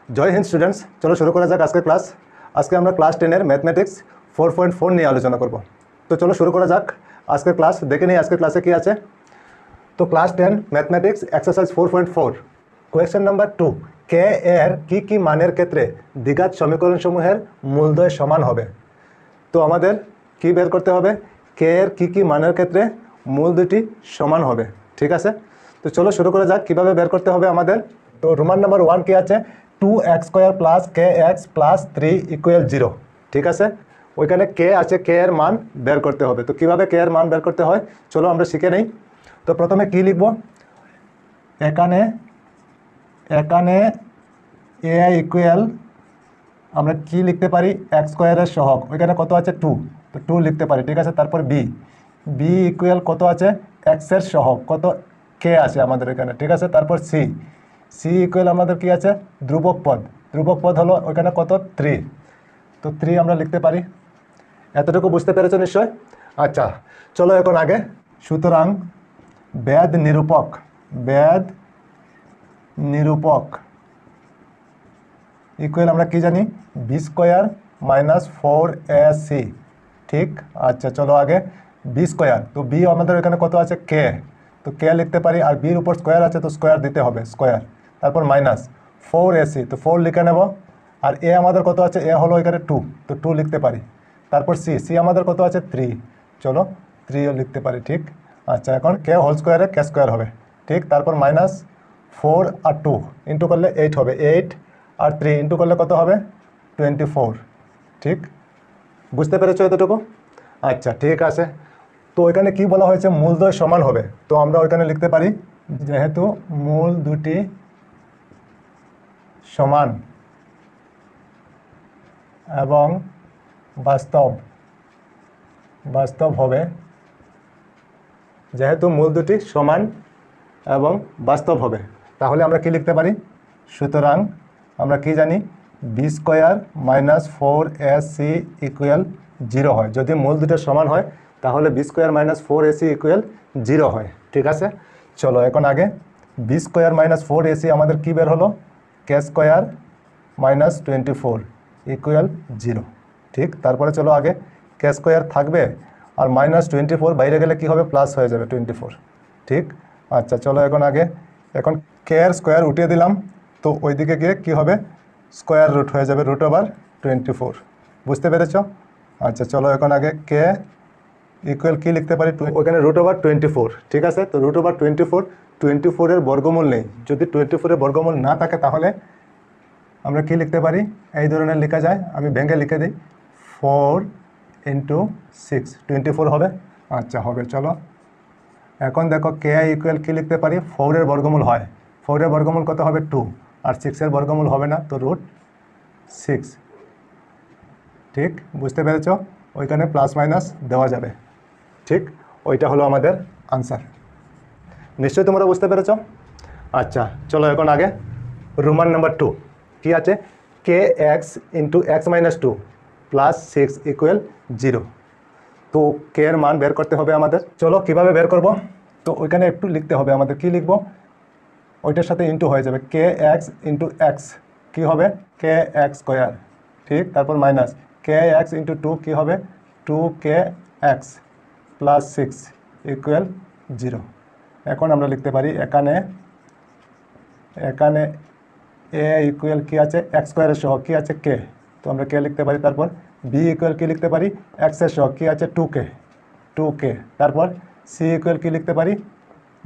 জয় Hind students, চলো শুরু করা যাক আজকের ক্লাস। আজকে আমরা ক্লাস 10-এর ম্যাথমেটিক্স 4.4 নিয়ে আলোচনা করব। তো চলো শুরু করা যাক আজকের ক্লাস। দেখে নিই আজকের ক্লাসে কি আছে। তো class 10 mathematics exercise 4.4 question number 2, কে এর কি মানের ক্ষেত্রে দ্বিঘাত সমীকরণসমূহের মূলদ্বয় সমান হবে। তো আমাদের কি বের করতে হবে, কে এর কি মানের ক্ষেত্রে মূল দুটি সমান হবে। ঠিক আছে, তো চলো শুরু করা যাক কিভাবে বের করতে হবে আমাদের। তো রোমান নাম্বার 1 কি আছে, 2x² plus kx plus 3 equal 0। ঠিক আছে, ওইখানে কে আছে, কে এর মান বের করতে হবে। তো কিভাবে কে এর মান বের করতে হয় চলো আমরা শিখে নেই। তো প্রথমে কি লিখব, এখানে এ ইকুয়াল আমরা কি লিখতে পারি, x² এর সহগ, ওইখানে কত আছে 2, তো 2 লিখতে পারি। ঠিক আছে, তারপর বি ইকুয়াল কত আছে, x এর সহগ কত, কে আছে আমাদের এখানে। ঠিক আছে, তারপর সি ইকুয়াল আমাদের কি আছে, ধ্রুবক পদ হলো ওইখানে কত 3, তো 3 আমরা লিখতে পারি। এতটুকু বুঝতে পেরেছো নিশ্চয়। আচ্ছা চলো এখন আগে। সুতরাং বেদ নিরূপক ইকুয়াল আমরা কি জানি, b² মাইনাস 4ac। ঠিক, আচ্ছা চলো আগে b², তো বি আমাদের এখানে কত আছে, কে, তো কে লিখতে পারি, আর বির উপর স্কোয়ার আছে তো স্কোয়ার দিতে হবে, স্কোয়ার, তারপর মাইনাস 4ac, তো 4 লিখে নেব। আর এ আমাদের কত আছে, এ হলো এখানে 2, তো 2 লিখতে পারি। তারপর সি আমাদের কত আছে 3, চলো 3ও লিখতে পারি। ঠিক, আচ্ছা এখন কে হোল স্কোয়ারে কে স্কোয়ার হবে। ঠিক, তারপর মাইনাস 4 আর 2 ইন্টু করলে 8 হবে, 8 আর 3 ইন্টু করলে কত হবে 24। ঠিক, বুঝতে পেরেছো এতটুকু। আচ্ছা ঠিক আছে, তো ওইখানে কি বলা হয়েছে, মূলদ্বয় সমান হবে। তো আমরা ওইখানে লিখতে পারি, যেহেতু মূল দুটি সমান এবং বাস্তব হবে, যেহেতু মূল দুটি সমান এবং বাস্তব হবে, তাহলে আমরা কি লিখতে পারি, সুতরাং আমরা কি জানি b² মাইনাস 4ac ইকুয়াল 0 হয়। যদি মূল দুটো সমান হয় তাহলে b² মাইনাস 4ac ইকুয়াল 0 হয়। ঠিক আছে, চলো এখন আগে b² মাইনাস 4ac আমাদের কি বের হলো, k² মাইনাস 24 ইকুয়াল 0। ঠিক, তারপরে চলো আগে k² থাকবে আর মাইনাস 24 বাইরে গেলে কি হবে, প্লাস হয়ে যাবে 24। ঠিক, আচ্ছা চলো এখন কে এর স্কোয়ার উঠিয়ে দিলাম, তো ওইদিকে গিয়ে কি হবে, স্কোয়ার রুট হয়ে যাবে √24। বুঝতে পেরেছ। আচ্ছা চলো এখন আগে কে ইকুয়াল কি লিখতে পারি, ওইখানে √24। ঠিক আছে, তো √24 এর বর্গমূল নেই। যদি 24 এর বর্গমূল না থাকে তাহলে আমরা কি লিখতে পারি, এই ধরনের লেখা যায়, আমি ভেঙে লিখে দিই, 4 × 6 24 হবে। আচ্ছা হবে, চলো এখন দেখো কে ইকুয়াল কি লিখতে পারি, 4 এর বর্গমূল হয়, 4 এর বর্গমূল কত হবে 2, আর 6 এর বর্গমূল হবে না, তো √6। ঠিক, বুঝতে পেরেছ, ওইখানে প্লাস মাইনাস দেওয়া যাবে। ঠিক, ওইটা হলো আমাদের আনসার। নিশ্চয়ই তোমরা বুঝতে পেরেছ। আচ্ছা চলো এখন আগে রোমান নাম্বার 2 কি আছে, kx × x - 2 প্লাস 6 ইকুয়াল 0। তো কে এর মান বের করতে হবে আমাদের। চলো কিভাবে বের করব, তো ওইখানে একটু লিখতে হবে আমাদের, কি লিখব, ওইটার সাথে ইন্টু হয়ে যাবে, kx × x কি হবে, kx²। ঠিক, তারপর মাইনাস kx × 2 কি হবে, 2kx প্লাস 6 ইকুয়াল 0। এখন আমরা লিখতে পারি এখানে এ ইকুয়াল কি আছে, x² এর সহগ কি আছে, কে, তো আমরা কে লিখতে পারি। তারপর বি ইকুয়াল কি লিখতে পারি, x এর সহগ কি আছে 2k, তারপর সি ইকুয়াল কি লিখতে পারি,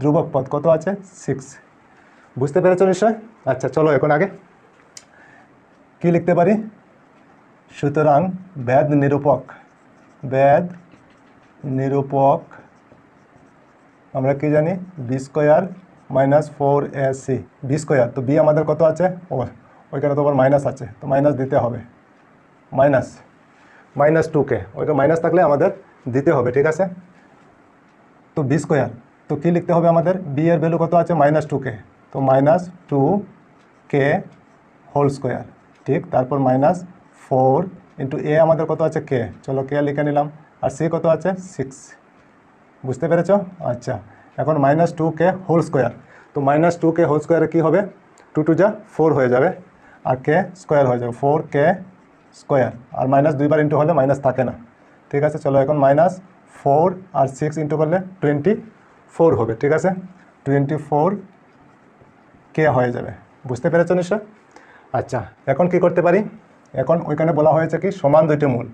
ধ্রুবক পদ কত আছে 6। বুঝতে পেরেছ নিশ্চয়। আচ্ছা চলো এখন আগে কি লিখতে পারি, সুতরাং বেদ নিরূপক আমরা কি জানি, b² মাইনাস 4ac, b², তো বি আমাদের কত আছে, ওইখানে তো আবার মাইনাস আছে, তো মাইনাস দিতে হবে, মাইনাস 2k, ওইটা মাইনাস থাকলে আমাদের দিতে হবে। ঠিক আছে, তো b², তো কি লিখতে হবে আমাদের, বি এর ভ্যালু কত আছে মাইনাস 2k, তো মাইনাস 2k হোল স্কোয়ার। ঠিক, তারপর মাইনাস 4 × এ আমাদের কত আছে কে, চলো কে লিখে নিলাম, আর সি কত আছে 6। বুঝতে পেরেছ। আচ্ছা এখন মাইনাস 2k হোল স্কোয়ার, তো মাইনাস 2k হোল স্কোয়ারে কী হবে, 2 × 2 = 4 হয়ে যাবে, আর কে স্কোয়ার হয়ে যাবে 4k স্কোয়ার, আর মাইনাস দুইবার ইন্টু হলে মাইনাস থাকে না। ঠিক আছে, চলো এখন -4 আর 6 ইন্টু করলে 24 হবে। ঠিক আছে, 24k হয়ে যাবে। বুঝতে পেরেছো নিশ্চয়? আচ্ছা, এখন কি করতে পারি, এখন ওইখানে বলা হয়েছে কি সমান দুইটি মূল,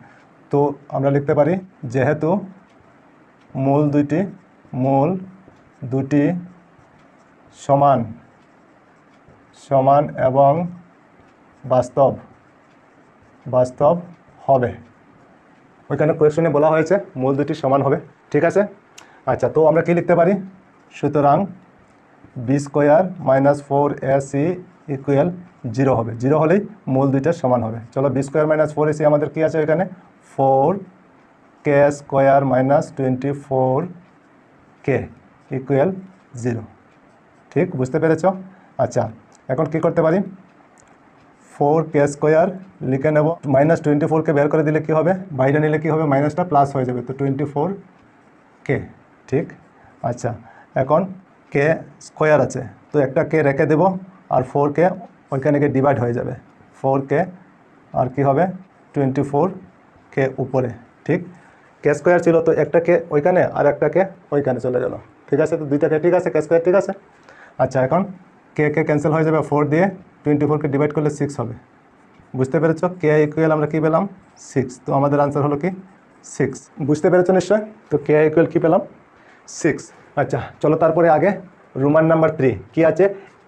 তো আমরা লিখতে পারি যেহেতু মূল দুটি সমান সমান এবং বাস্তব হবে। ওইখানে কোয়েশনে বলা হয়েছে মূল দুটি সমান হবে। ঠিক আছে, আচ্ছা, তো আমরা কি লিখতে পারি, সুতরাং B square minus 4ac equal 0 হবে। 0 হলেই মূল দুইটা সমান হবে। চলো, বি স্কোয়ার মাইনাস 4ac আমাদের কি আছে এখানে 4k square minus 24k equal 0। ঠিক, বুঝতে পেরেছ? আচ্ছা, এখন কি করতে পারি, 4k স্কোয়ার লিখে নেব, -24কে বের করে দিলে কি হবে, বাইরে নিলে কি হবে, মাইনাসটা প্লাস হয়ে যাবে, তো 24k। ঠিক, আচ্ছা, এখন কে স্কোয়ার আছে, তো একটা কে রেখে দেব, আর 4k ওইখানে গিয়ে ডিভাইড হয়ে যাবে, 4k আর কি হবে 24k উপরে। ঠিক, কে স্কোয়ার ছিল, তো একটা কে ওইখানে আর একটা কে ওইখানে চলে গেল। ঠিক আছে, তো দুইটা কে ঠিক আছে, কে স্কোয়ার ঠিক আছে। আচ্ছা, এখন কে ক্যান্সেল হয়ে যাবে, 4 দিয়ে 24কে ডিভাইড করলে 6 হবে। বুঝতে পেরেছো? কে ইকুয়াল আমরা কি পেলাম 6, তো আমাদের আনসার হলো কি 6। বুঝতে পেরেছো নিশ্চয়? তো কে ইকুয়াল কি পেলাম 6। আচ্ছা, চলো তারপরে আগে রোমান নাম্বার 3 কি আছে,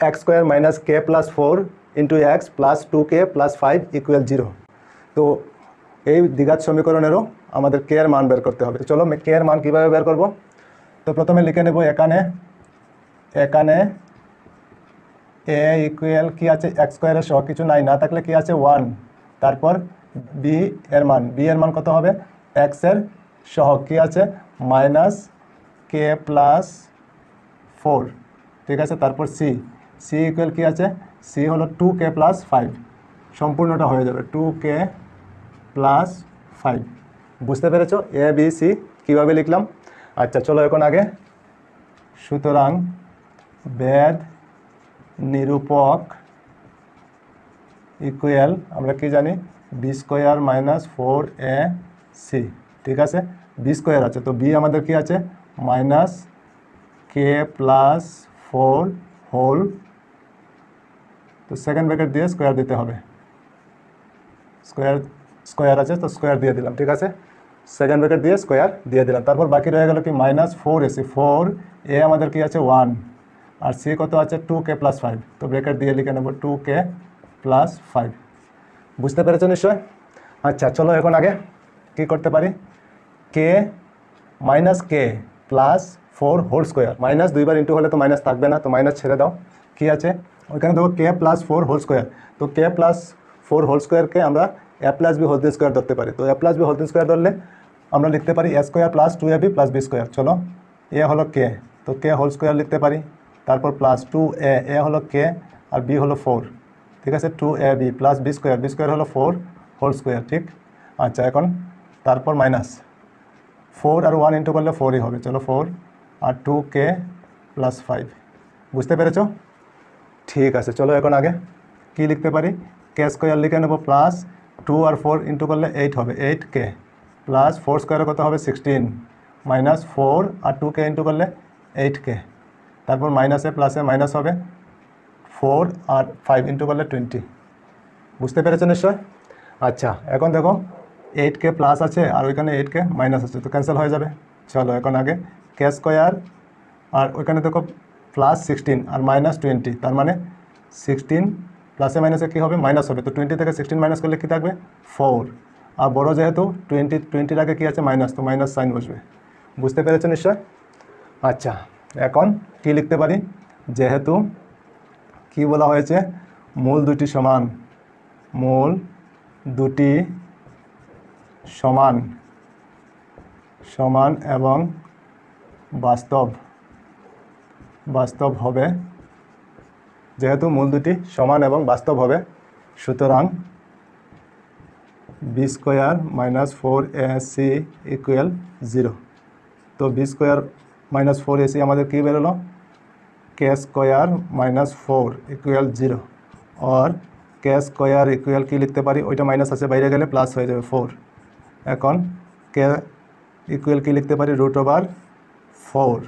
x square minus k plus 4 into x plus 2k plus 5 equal 0। তো এই দ্বিঘাত সমীকরণেরও আমাদের কে এর মান বের করতে হবে। চলো কে এর মান কীভাবে বের করব, তো প্রথমে লিখে নেব এখানে এ ইকুয়াল কি আছে, এক্স স্কোয়ারের সহ কিছু নাই, না থাকলে কি আছে 1, তারপর বি এর মান কত হবে, এক্স এর সহ কি আছে মাইনাস কে প্লাস 4। ঠিক আছে, তারপর সি ইকুয়াল কি আছে, সি হলো 2k প্লাস 5, সম্পূর্ণটা হয়ে যাবে 2k প্লাস 5। বুঝতে পেরেছো এ বি সি কীভাবে লিখলাম? আচ্ছা, চলো এখন আগে, সুতরাং বেদ নিরূপক ইকুয়াল আমরা কি জানি বি স্কোয়ার মাইনাস 4ac। ঠিক আছে, বি স্কোয়ার আছে, তো বি আমাদের কি আছে মাইনাস কে প্লাস 4 হোল, তো সেকেন্ড ব্র্যাকেট দিয়ে স্কোয়ার দিতে হবে, স্কোয়ার আছে তো স্কোয়ার দিয়ে দিলাম। ঠিক আছে, সেকেন্ড ব্র্যাকেট দিয়ে স্কোয়ার দিয়ে দিলাম, তারপর বাকি রয়ে গেল কি মাইনাস 4ac, 4a আমাদের কি আছে 1, আর সি কত আছে 2k প্লাস 5, তো ব্র্যাকেট দিয়ে লিখে নেব 2k প্লাস 5। বুঝতে পেরেছো নিশ্চয়? আচ্ছা, চলো এখন আগে কি করতে পারি, কে minus k plus 4 whole square, minus দুইবার ইন্টু হলে তো মাইনাস থাকবে না, তো মাইনাস ছেড়ে দাও, কি আছে ওইখানে দেখো কে প্লাস 4 হোল স্কোয়ার, তো কে প্লাস 4 হোল স্কোয়ারকে আমরা a plus b whole square ধরতে পারি, তো a plus b whole square ধরলে আমরা লিখতে পারি a square plus 2ab plus b square. চলো, এ হলো কে, তো কে হোল স্কোয়ার লিখতে পারি, তারপর প্লাস 2a হলো কে আর বি হলো 4। ঠিক আছে, 2ab প্লাস বি স্কোয়ার হলো 4 হোল স্কোয়ার। ঠিক, আচ্ছা, এখন তারপর মাইনাস 4 আর 1 ইন্টু করলে 4ই হবে। চলো 4 আর 2k প্লাস 5। বুঝতে পেরেছো? ঠিক আছে, চলো এখন আগে কি লিখতে পারি, কে স্কোয়ার লিখে নেব, প্লাস 2 আর 4 ইন্টু করলে 8 হবে, 8k প্লাস 4 স্কোয়ারের কত হবে 16, মাইনাস 4 আর 2k ইন্টু করলে 8k, তারপর মাইনাসে প্লাসে মাইনাস হবে 4 আর 5 ইন্টু করলে 20। বুঝতে পেরেছো নিশ্চয়? আচ্ছা, এখন দেখো 8k প্লাস আছে আর ওইখানে 8k মাইনাস আছে, তো ক্যান্সেল হয়ে যাবে। চলো এখন আগে কে স্কোয়ার, আর ওইখানে দেখো প্লাস 16 আর মাইনাস 20, তার মানে 16 প্লাসে মাইনাসে কী হবে মাইনাস হবে, তো 20 থেকে 16 মাইনাস করলে কী থাকবে 4, আর বড় যেহেতু 20 আগে কী আছে মাইনাস, তো মাইনাস সাইন বসবে। বুঝতে পেরেছো নিশ্চয়? আচ্ছা, এখন কি লিখতে পারি, যেহেতু কি বলা হয়েছে মূল দুটি সমান এবং বাস্তব হবে, যেহেতু মূল দুটি সমান এবং বাস্তব হবে, সুতরাং B square minus 4ac equal 0। তো বি স্কোয়ার মাইনাস 4ac আমাদের কী বেরোলো, কে স্কোয়ার माइनस 4 इक्वल 0 और কে স্কোয়ার ইকুয়াল কি লিখতে পারি, ওইটা মাইনাস আছে বাইরে গেলে প্লাস হয়ে যাবে 4। এখন কে ইকুয়াল কি লিখতে পারি, √4।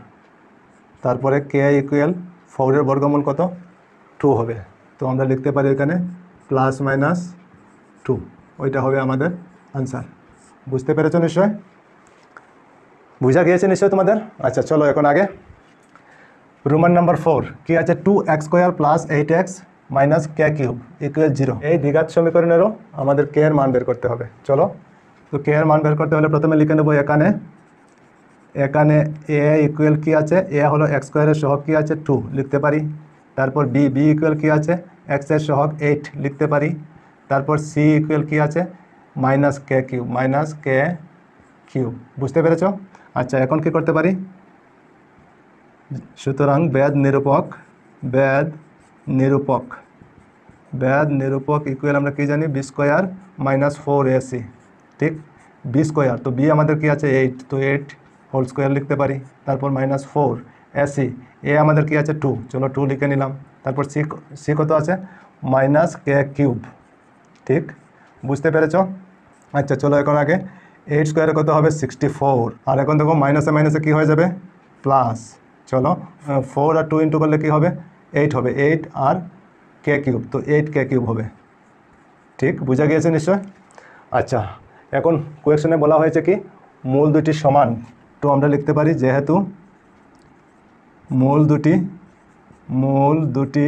তারপরে কে ইকুয়াল 4-এর বর্গমূল কত, 2 হবে। তো আমরা লিখতে পারি এখানে +-2, ওইটা হবে আমাদের আনসার। বুঝতে পেরেছো নিশ্চয়, বুঝা গিয়েছে নিশ্চয় তোমাদের। আচ্ছা চলো এখন আগে রোমান নাম্বার 4 কি আছে, 2x² + 8x - k³ = 0। এই দ্বিঘাত সমীকরণেরও আমাদের কে এর মান বের করতে হবে। চলো, তো কে এর মান বের করতে হলে প্রথমে লিখে নেব এখানে এ ইকুয়াল কি আছে, এ হলো x² এর সহগ কি আছে 2 লিখতে পারি। তারপর বি ইকুয়াল কি আছে, x এর সহগ 8 লিখতে পারি। তারপর সি ইকুয়াল কি আছে, -k³। বুঝতে পেরেছো? আচ্ছা এখন কি করতে পারি, সুতরাং বেদ নিরূপক ইকুয়াল আমরা কি জানি, b² - 4ac। ঠিক, b², তো b আমাদের কি আছে 8, তো 8 হোল স্কোয়ার লিখতে পারি। তারপর -4ac, এ আমাদের কি আছে 2, চলো 2 লিখে নিলাম। তারপর সি কত আছে, -k³। ঠিক, বুঝতে পেরেছো? আচ্ছা চলো এখন আগে 8² কত হবে 64, আর এখন দেখো মাইনাসে মাইনাসে কী হয়ে যাবে, প্লাস। চলো 4 আর 2 ইন্টু করলে কী হবে, 8 হবে, 8 আর k³ তো 8k³ হবে। ঠিক, বোঝা গিয়েছে নিশ্চয়। আচ্ছা এখন কোয়েকশনে বলা হয়েছে কি, মূল দুটি সমান, তো আমরা লিখতে পারি যেহেতু মূল দুটি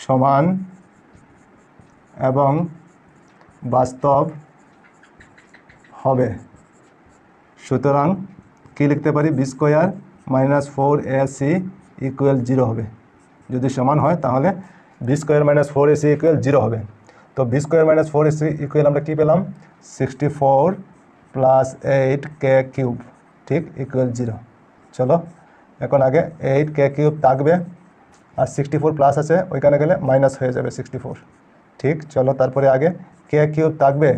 সমান এবং বাস্তব হবে, সুতরাং কি লিখতে পারি, b² - 4ac = 0 হবে। যদি সমান হয় তাহলে b² - 4ac = 0 হবে। তো b² - 4ac ইকুয়াল আমরা কি পেলাম, 64 + 8k³, ঠিক, = 0। চলো এখন আগে 8k³ থাকবে, আর 64 প্লাস আছে, ওইখানে গেলে মাইনাস হয়ে যাবে 64। ঠিক, চলো তারপরে আগে k³ থাকবে,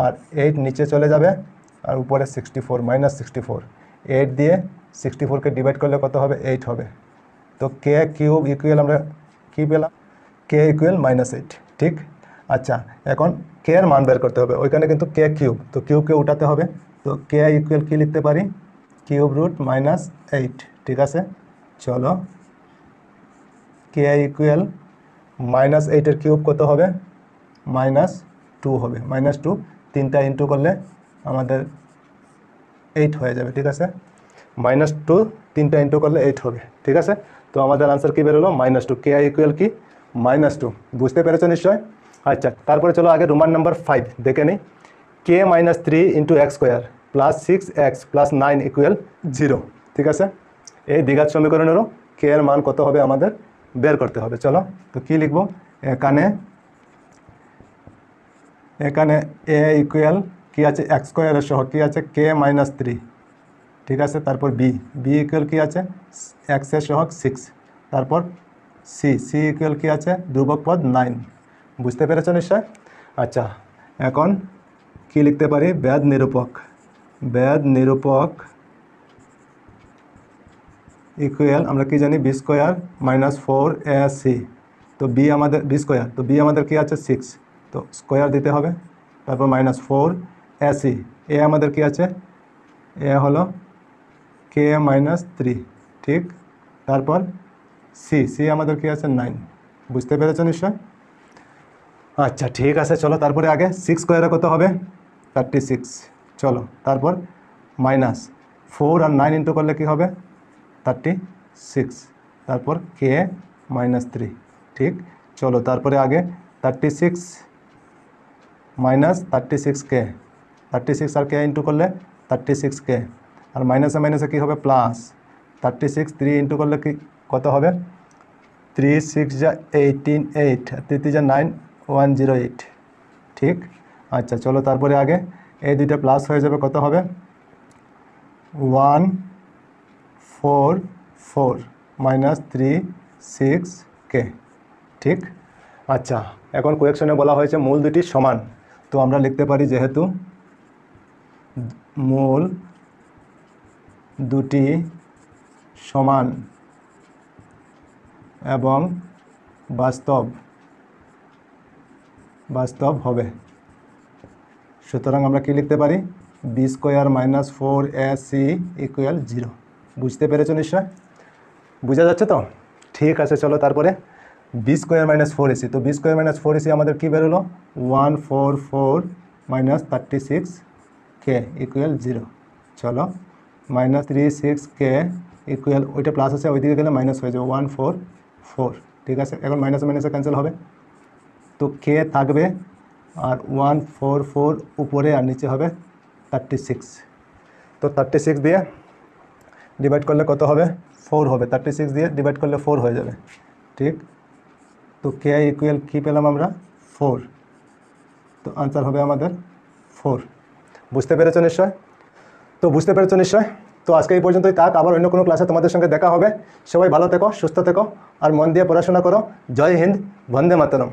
আর 8 নিচে চলে যাবে, আর উপরে 64 -64, 8 দিয়ে 64কে ডিভাইড করলে কত হবে, 8 হবে। তো k³ ইকুয়াল আমরা কি পেলাম, k = -8। ঠিক, আচ্ছা এখন কে এর মান বের করতে হবে, ওইখানে কিন্তু k³, তো কিউবকে উঠাতে হবে। তো k ইকুয়াল কি লিখতে পারি, √-8। ঠিক আছে, চলো k ইকুয়াল -8-এর কিউব কত হবে, -2 হবে। -2 তিনটা ইন্টু করলে আমাদের 8 হয়ে যাবে। ঠিক আছে, -2 তিনটা ইন্টু করলে 8 হবে। ঠিক আছে, তো আমাদের আনসার কি বেরোলো, -2। কে ইকুয়াল কি, -2। বুঝতে পেরেছো নিশ্চয়। আচ্ছা তারপরে চলো আগে রোমান নাম্বার 5 দেখে নিই, k - 3 × x² + 6x + 9 = 0। ঠিক আছে, এই দ্বিঘাত সমীকরণেরও কে এর মান কত হবে আমাদের বের করতে হবে। চলো, তো কি লিখবো, এখানে এ ইকুয়াল কি আছে, x² এর সহগ কি আছে, k - 3। ঠিক আছে, তারপর বি ইকুয়াল কি আছে, x এর সহগ 6। তারপর সি ইকুয়াল কি আছে, ধ্রুবক পদ 9। বুঝতে পেরেছো নিশ্চয়। আচ্ছা এখন কি লিখতে পারি, বেদ নিরূপক ইকুয়াল আমরা কি জানি, b² - 4ac। তো b আমাদের কি আছে 6, তো স্কোয়ার দিতে হবে। তারপর -4ac, এ আমাদের কি আছে, এ হলো k - 3। ঠিক, তারপর সি আমাদের কি আছে 9। বুঝতে পেরেছো নিশ্চয়। আচ্ছা ঠিক আছে, চলো তারপরে আগে 6² কত হবে, 36। চলো তারপর -4 আর 9 ইন্টু করলে কি হবে, 36। তারপর k - 3। ঠিক, চলো তারপরে আগে 36 - 36k, 36 আর k ইন্টু করলে 36k, আর মাইনাসে মাইনাসে কী হবে, প্লাস। 36 3 ইন্টু করলে কি কত হবে, 3 6 যা 18, 8 আর 3 যা 9, 108। ঠিক, আচ্ছা চলো তারপরে আগে এই দুইটা প্লাস হয়ে যাবে, কত হবে 144 - 36k। ঠিক, আচ্ছা এখন কোয়েকশনে বলা হয়েছে মূল দুটি সমান, তো আমরা লিখতে পারি যেহেতু মূল দুটি সমান এবং বাস্তব বাস্তব হবে। সুতরাং আমরা কি লিখতে পারি, B square minus 4ac equal 0। বুঝতে পেরেছো নিশ্চয়? বোঝা যাচ্ছে তো? ঠিক আছে, চলো তারপরে বি স্কোয়ার মাইনাস 4ac। তো বি স্কোয়ার মাইনাস 4ac আমাদের কী বেরোলো, 144 মাইনাস 36k ইকুয়াল 0। চলো মাইনাস 36k ইকুয়াল, ওইটা প্লাস আছে ওইদিকে গেলে মাইনাস হয়ে যাবে 144। ঠিক আছে, এখন মাইনাসে মাইনাসে ক্যান্সেল হবে, তো কে থাকবে আর 144 উপরে আর নিচে হবে 36। তো 36 দিয়ে ডিভাইড করলে কত হবে, 4 হবে। 36 দিয়ে ডিভাইড করলে 4 হয়ে যাবে। ঠিক, তো কে ইকুয়াল কী পেলাম আমরা, 4। তো আনসার হবে আমাদের 4। বুঝতে পেরেছো নিশ্চয়? তো বুঝতে পেরেছো নিশ্চয়? তো আজকে এই পর্যন্তই থাক, আবার অন্য কোনো ক্লাসে তোমাদের সঙ্গে দেখা হবে। সবাই ভালো থেকো, সুস্থ থেকো, আর মন দিয়ে পড়াশোনা করো। জয় হিন্দ, বন্দে মাতরম।